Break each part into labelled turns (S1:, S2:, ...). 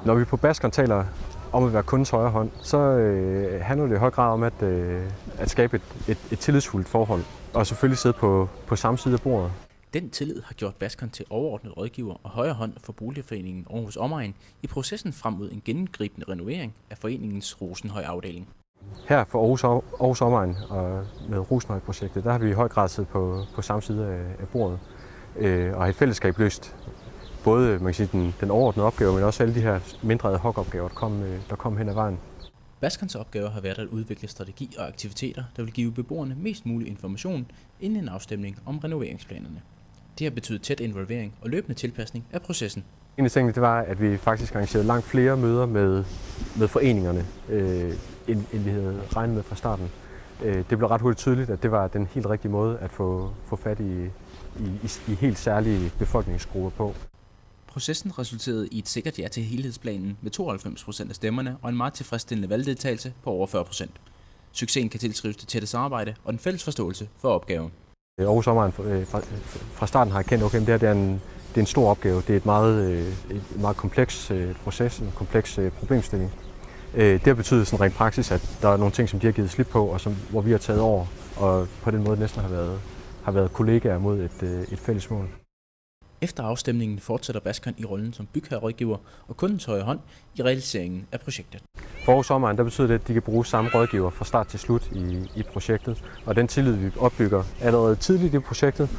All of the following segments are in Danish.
S1: Når vi på Baskeren taler om at være kundens højre hånd, så handler det i høj grad om at skabe et tillidsfuldt forhold, og selvfølgelig sidde på samme side af bordet.
S2: Den tillid har gjort Baskeren til overordnet rådgiver og højre hånd for Boligforeningen Aarhus Omegn i processen frem mod en gennemgribende renovering af foreningens Rosenhøj-afdeling.
S1: Her for Aarhus Omegn og med Rosenhøj-projektet, der har vi i høj grad siddet på samme side af bordet og har i fællesskab løst både man kan sige, den overordnede opgave, men også alle de her mindre ad hoc-opgaver, der kom hen ad vejen.
S2: Baskerens opgave har været at udvikle strategi og aktiviteter, der vil give beboerne mest mulig information inden en afstemning om renoveringsplanerne. Det har betydet tæt involvering og løbende tilpasning af processen.
S1: En af tingene det var, at vi faktisk arrangerede langt flere møder med foreningerne, end vi havde regnet med fra starten. Det blev ret hurtigt tydeligt, at det var den helt rigtige måde at få fat i helt særlige befolkningsgrupper på.
S2: Processen resulterede i et sikkert ja til helhedsplanen med 92% af stemmerne og en meget tilfredsstillende valgdeltagelse på over 40%. Succesen kan tilskrives det tætte samarbejde og den fælles forståelse for opgaven.
S1: Aarhus Omegn fra starten har erkendt, okay, det er en stor opgave. Det er et meget kompleks proces, en kompleks problemstilling. Det har betydet sådan rent praksis, at der er nogle ting, som de har givet slip på, og hvor vi har taget over, og på den måde næsten har været kollegaer mod et fælles mål.
S2: Efter afstemningen fortsætter Baskeren i rollen som bygherrerådgiver og kundens højre hånd i realiseringen af projektet.
S1: For Aarhus Omegn, der betyder det, at de kan bruge samme rådgiver fra start til slut i projektet. Og den tillid, vi opbygger allerede tidligt i projektet,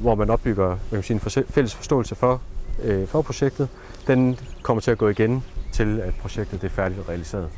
S1: hvor man opbygger en fælles forståelse for projektet, den kommer til at gå igen til, at projektet er færdigt realiseret.